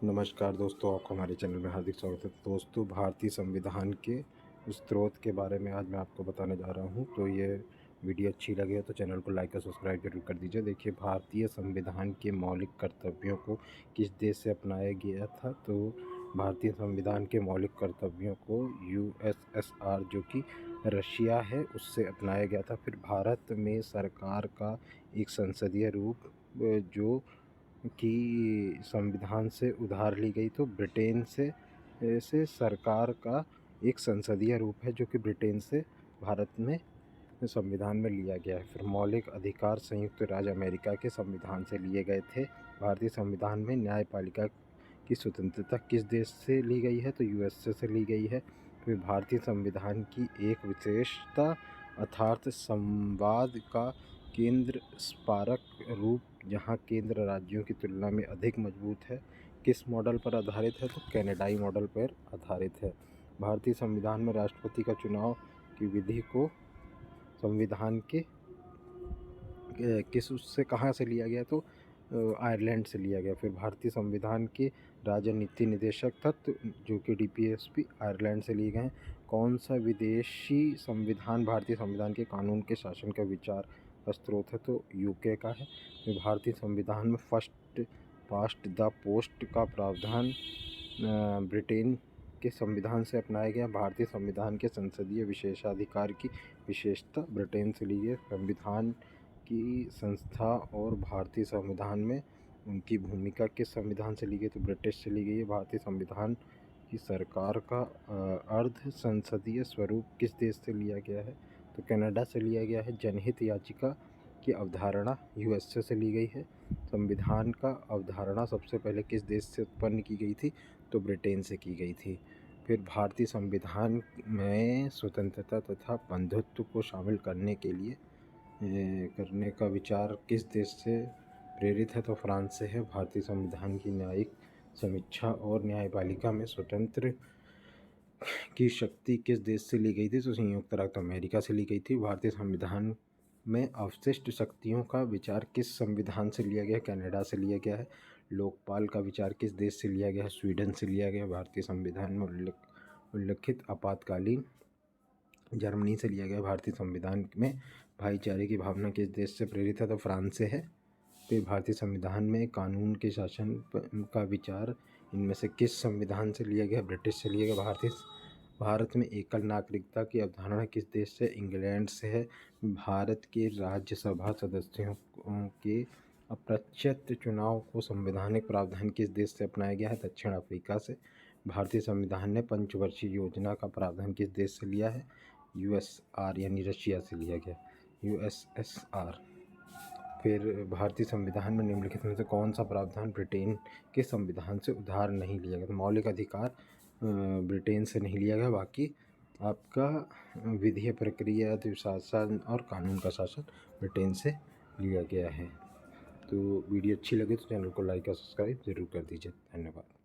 नमस्कार दोस्तों, आपको हमारे चैनल में हार्दिक स्वागत है। दोस्तों, भारतीय संविधान के स्रोत के बारे में आज मैं आपको बताने जा रहा हूं। तो ये वीडियो अच्छी लगे तो चैनल को लाइक और सब्सक्राइब जरूर कर दीजिए। देखिए, भारतीय संविधान के मौलिक कर्तव्यों को किस देश से अपनाया गया था? तो भारतीय संविधान के मौलिक कर्तव्यों को यूएसएसआर, जो कि रशिया है, उससे अपनाया गया था। फिर भारत में सरकार का एक संसदीय रूप जो कि संविधान से उधार ली गई, तो ब्रिटेन से सरकार का एक संसदीय रूप है जो कि ब्रिटेन से भारत में संविधान में लिया गया है। फिर मौलिक अधिकार संयुक्त राज्य अमेरिका के संविधान से लिए गए थे। भारतीय संविधान में न्यायपालिका की स्वतंत्रता किस देश से ली गई है? तो यूएसए से ली गई है। फिर भारतीय संविधान की एक विशेषता अर्थात संवाद का केंद्र स्मारक रूप, जहां केंद्र राज्यों की तुलना में अधिक मजबूत है, किस मॉडल पर आधारित है? तो कनाडाई मॉडल पर आधारित है। भारतीय संविधान में राष्ट्रपति का चुनाव की विधि को संविधान के किस उससे कहाँ से लिया गया? तो आयरलैंड से लिया गया। फिर भारतीय संविधान के राजनीति निदेशक तत्व जो कि डीपीएसपी आयरलैंड से लिए गए हैं। कौन सा विदेशी संविधान भारतीय संविधान के कानून के शासन का विचार का स्रोत है? तो यूके का है। फिर भारतीय संविधान में फर्स्ट पास्ट द पोस्ट का प्रावधान ब्रिटेन के संविधान से अपनाया गया। भारतीय संविधान के संसदीय विशेषाधिकार की विशेषता ब्रिटेन से ली गई। संविधान की संस्था और भारतीय संविधान में उनकी भूमिका किस संविधान से ली गई? तो ब्रिटिश से ली गई है। भारतीय संविधान की सरकार का अर्ध संसदीय स्वरूप किस देश से लिया गया है? तो कनाडा से लिया गया है। जनहित याचिका की अवधारणा यूएसए से ली गई है। संविधान का अवधारणा सबसे पहले किस देश से उत्पन्न की गई थी? तो ब्रिटेन से की गई थी। फिर भारतीय संविधान में स्वतंत्रता तथा बंधुत्व को शामिल करने का विचार किस देश से प्रेरित है? तो फ्रांस से है। भारतीय संविधान की न्यायिक समीक्षा और न्यायपालिका में स्वतंत्र की शक्ति किस देश से ली गई थी? तो संयुक्त राज्य अमेरिका से ली गई थी। भारतीय संविधान में अवशिष्ट शक्तियों का विचार किस संविधान से लिया गया? कनाडा से लिया गया है। लोकपाल का विचार किस देश से लिया गया है? स्वीडन से लिया गया। भारतीय संविधान में उल्लिखित आपातकालीन जर्मनी से लिया गया। भारतीय संविधान में भाईचारे की भावना किस देश से प्रेरित है? तो फ्रांस से है। फिर भारतीय संविधान में कानून के शासन का विचार इनमें से किस संविधान से लिया गया? ब्रिटिश से लिया गया। भारत में एकल नागरिकता की अवधारणा किस देश से? इंग्लैंड से है। भारत के राज्यसभा सदस्यों के अप्रत्यक्ष चुनाव को संवैधानिक प्रावधान किस देश से अपनाया गया है? दक्षिण अफ्रीका से। भारतीय संविधान ने पंचवर्षीय योजना का प्रावधान किस देश से लिया है? यूएसआर यानी रशिया से लिया गया। यूएसएसआर। फिर भारतीय संविधान में निम्नलिखित में से कौन सा प्रावधान ब्रिटेन के संविधान से उधार नहीं लिया गया? तो मौलिक अधिकार ब्रिटेन से नहीं लिया गया, बाकी आपका विधीय प्रक्रिया, शासन और कानून का शासन ब्रिटेन से लिया गया है। तो वीडियो अच्छी लगे तो चैनल को लाइक और सब्सक्राइब ज़रूर कर दीजिए। धन्यवाद।